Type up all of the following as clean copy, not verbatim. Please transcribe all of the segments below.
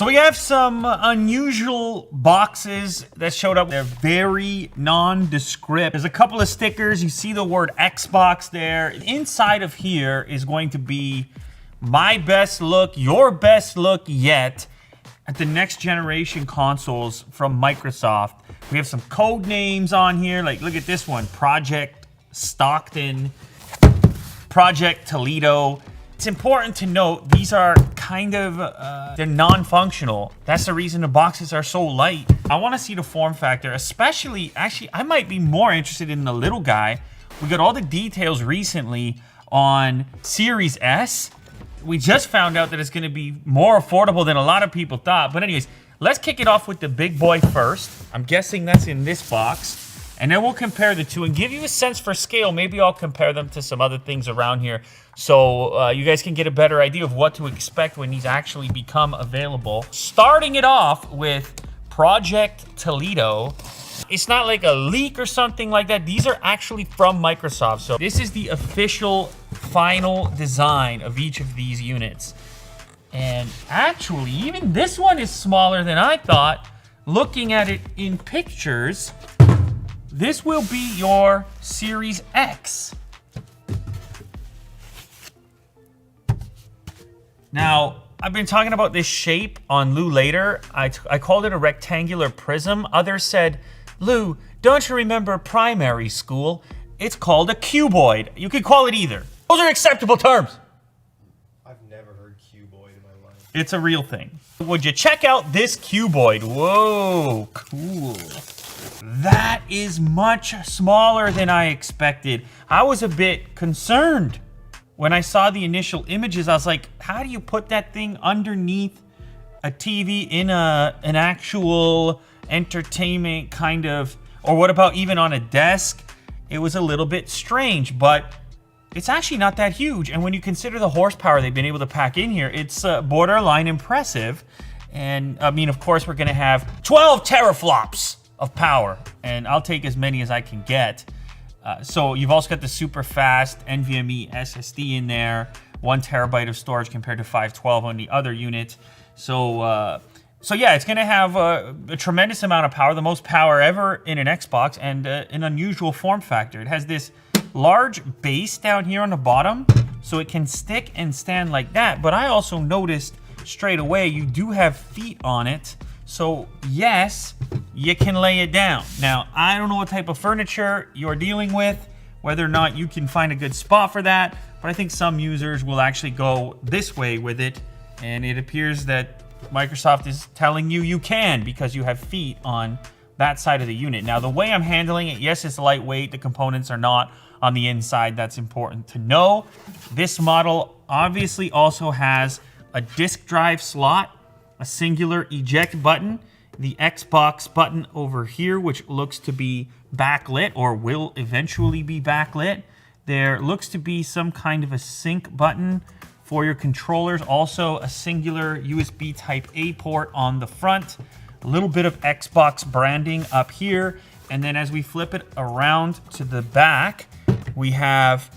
So we have some unusual boxes that showed up. They're very nondescript. There's a couple of stickers. You see the word Xbox there. Inside of here is going to be my best look, your best look yet at the next generation consoles from Microsoft. We have some code names on here. Like, look at this one, Project Stockton, Project Toledo. It's important to note these are kind of, they're non-functional. That's the reason the boxes are so light. I want to see the form factor, especially, actually, I might be more interested in the little guy. We got all the details recently on Series S. We just found out that it's going to be more affordable than a lot of people thought. But anyways, let's kick it off with the big boy first. I'm guessing that's in this box. And then we'll compare the two and give you a sense for scale. Maybe I'll compare them to some other things around here so you guys can get a better idea of what to expect when these actually become available. Starting it off with Project Toledo. It's not like a leak or something like that. These are actually from Microsoft. So this is the official final design of each of these units. And actually, even this one is smaller than I thought. Looking at it in pictures, this will be your Series X. Now, I've been talking about this shape on Lou Later. I called it a rectangular prism. Others said, Lou, don't you remember primary school? It's called a cuboid. You could call it either. Those are acceptable terms. I've never heard cuboid in my life. It's a real thing. Would you check out this cuboid? Whoa, cool. That is much smaller than I expected. I was a bit concerned when I saw the initial images. I was like, how do you put that thing underneath a TV in an actual entertainment kind of, or what about even on a desk? It was a little bit strange, but it's actually not that huge. And when you consider the horsepower they've been able to pack in here, it's borderline impressive. And I mean, of course, we're gonna have 12 teraflops of power, and I'll take as many as I can get. So you've also got the super fast NVMe SSD in there, 1 terabyte of storage compared to 512 on the other unit. So yeah, it's gonna have a tremendous amount of power, the most power ever in an Xbox, and an unusual form factor. It has this large base down here on the bottom, so it can stick and stand like that. But I also noticed straight away, you do have feet on it. So yes, you can lay it down. Now, I don't know what type of furniture you're dealing with, whether or not you can find a good spot for that, but I think some users will actually go this way with it, and it appears that Microsoft is telling you you can because you have feet on that side of the unit. Now, the way I'm handling it, yes, it's lightweight. The components are not on the inside. That's important to know. This model obviously also has a disk drive slot, a singular eject button, the Xbox button over here, which looks to be backlit or will eventually be backlit. There looks to be some kind of a sync button for your controllers. Also a singular USB Type A port on the front. A little bit of Xbox branding up here. And then as we flip it around to the back, we have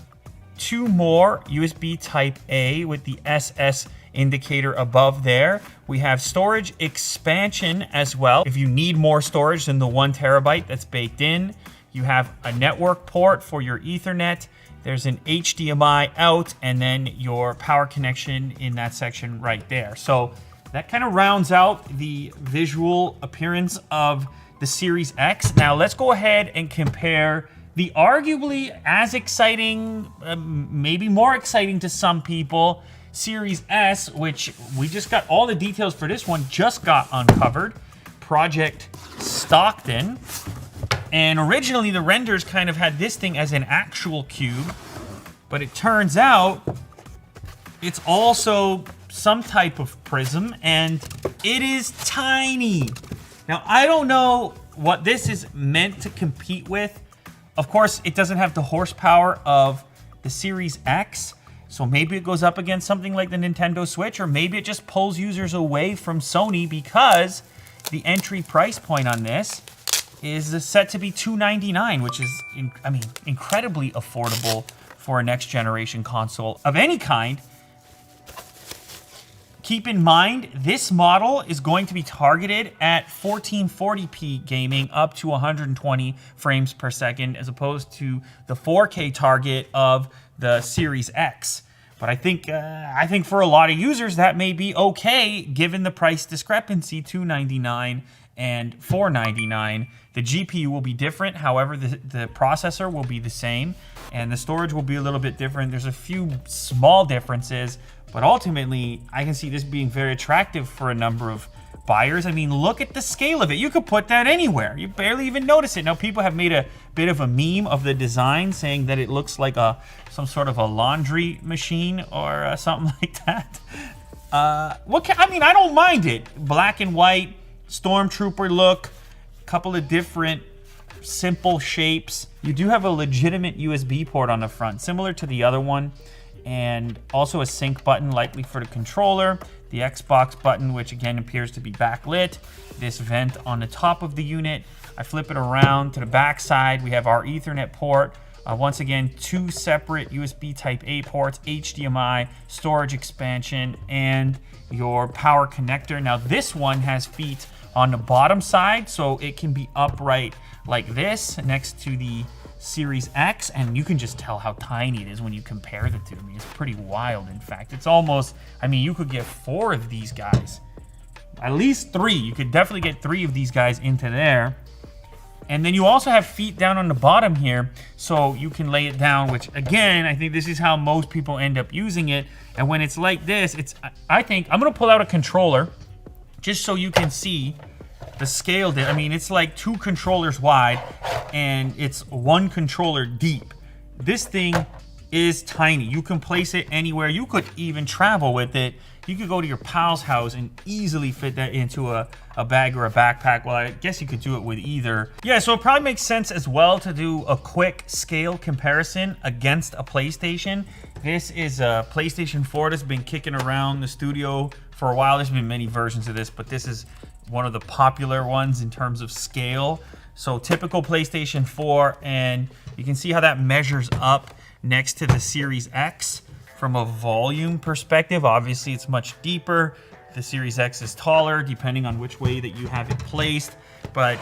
2 more USB Type A with the SS indicator above there. We have storage expansion as well. If you need more storage than the 1 terabyte that's baked in, you have a network port for your Ethernet. There's an HDMI out, and then your power connection in that section right there. So that kind of rounds out the visual appearance of the Series X. Now let's go ahead and compare the arguably as exciting, maybe more exciting to some people, Series S, which we just got all the details for this one, just got uncovered. Project Stockton. And originally the renders kind of had this thing as an actual cube, but it turns out it's also some type of prism, and it is tiny. Now, I don't know what this is meant to compete with. Of course, it doesn't have the horsepower of the Series X, so maybe it goes up against something like the Nintendo Switch, or maybe it just pulls users away from Sony because the entry price point on this is set to be $299, which is, I mean, incredibly affordable for a next generation console of any kind. Keep in mind, this model is going to be targeted at 1440p gaming up to 120 frames per second, as opposed to the 4K target of the Series X. But I think for a lot of users that may be okay given the price discrepancy, $299 and $499. The GPU will be different, however, the processor will be the same, and the storage will be a little bit different. There's a few small differences, but ultimately, I can see this being very attractive for a number of buyers. I mean, look at the scale of it. You could put that anywhere. You barely even notice it. Now, people have made a bit of a meme of the design, saying that it looks like some sort of a laundry machine or something like that. I don't mind it. Black and white, Stormtrooper look, couple of different simple shapes. You do have a legitimate USB port on the front, similar to the other one, and also a sync button, likely for the controller. The Xbox button, which again appears to be backlit. This vent on the top of the unit. I flip it around to the back side. We have our Ethernet port. Once again, 2 separate USB Type-A ports, HDMI, storage expansion, and your power connector. Now this one has feet on the bottom side, so it can be upright like this next to the Series X, and you can just tell how tiny it is when you compare the two. I mean, it's pretty wild, in fact. It's almost, I mean, you could get 4 of these guys. At least 3. You could definitely get 3 of these guys into there. And then you also have feet down on the bottom here, so you can lay it down, which again, I think this is how most people end up using it. And when it's like this, I think, I'm gonna pull out a controller just so you can see the scale there. I mean, it's like 2 controllers wide and it's 1 controller deep. This thing is tiny. You can place it anywhere. You could even travel with it. You could go to your pal's house and easily fit that into a bag or a backpack. Well, I guess you could do it with either. Yeah, so it probably makes sense as well to do a quick scale comparison against a PlayStation. This is a PlayStation 4 that's been kicking around the studio for a while. There's been many versions of this, but this is one of the popular ones in terms of scale. So typical PlayStation 4, and you can see how that measures up next to the Series X. From a volume perspective, obviously it's much deeper. The Series X is taller, depending on which way that you have it placed, but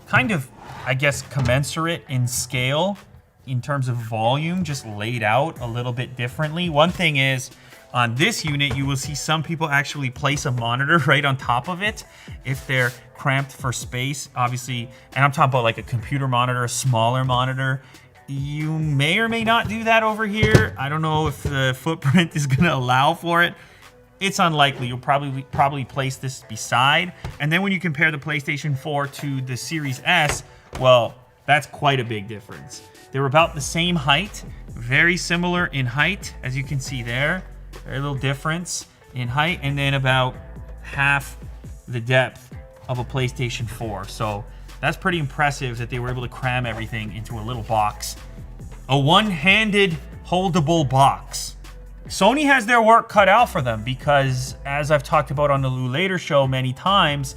kind of, I guess, commensurate in scale in terms of volume, just laid out a little bit differently. One thing is, on this unit, you will see some people actually place a monitor right on top of it if they're cramped for space, obviously, and I'm talking about like a computer monitor, a smaller monitor. You may or may not do that over here. I don't know if the footprint is gonna allow for it. It's unlikely. You'll probably place this beside. And then when you compare the PlayStation 4 to the Series S, well, that's quite a big difference. They're about the same height, very similar in height, as you can see there. Very little difference in height, and then about half the depth of a PlayStation 4. So that's pretty impressive that they were able to cram everything into a little box. A one-handed holdable box. Sony has their work cut out for them because, as I've talked about on the Lou Later show many times,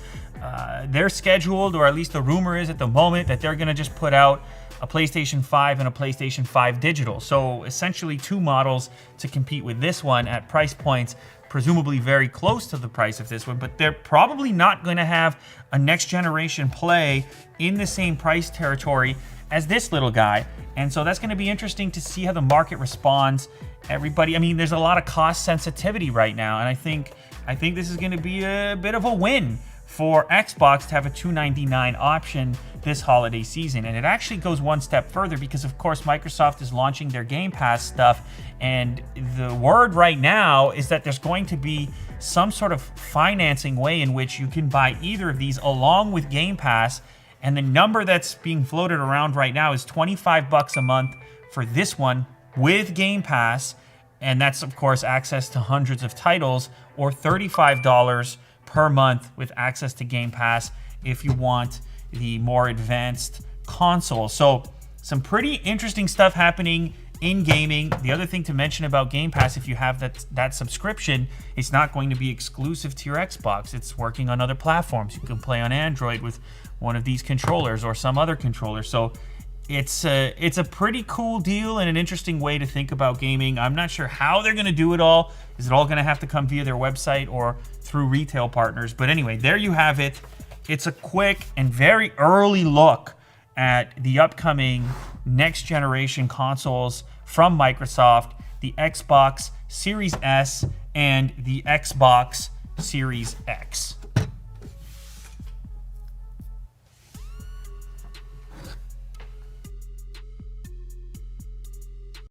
they're scheduled, or at least the rumor is at the moment, that they're going to just put out a PlayStation 5 and a PlayStation 5 digital. So essentially 2 models to compete with this one at price points presumably very close to the price of this one, but they're probably not going to have a next generation play in the same price territory as this little guy. And so that's going to be interesting to see how the market responds. Everybody, I mean, there's a lot of cost sensitivity right now, and I think this is going to be a bit of a win for Xbox to have a $299 option this holiday season. And it actually goes one step further because, of course, Microsoft is launching their Game Pass stuff, and the word right now is that there's going to be some sort of financing way in which you can buy either of these along with Game Pass, and the number that's being floated around right now is $25 a month for this one with Game Pass, and that's, of course, access to hundreds of titles, or $35 per month with access to Game Pass if you want the more advanced console. So some pretty interesting stuff happening in gaming. The other thing to mention about Game Pass, if you have that subscription, it's not going to be exclusive to your Xbox. It's working on other platforms. You can play on Android with one of these controllers or some other controller. So it's a pretty cool deal and an interesting way to think about gaming. I'm not sure how they're going to do it all. Is it all going to have to come via their website or through retail partners? But anyway, there you have it. It's a quick and very early look at the upcoming next generation consoles from Microsoft, the Xbox Series S and the Xbox Series X.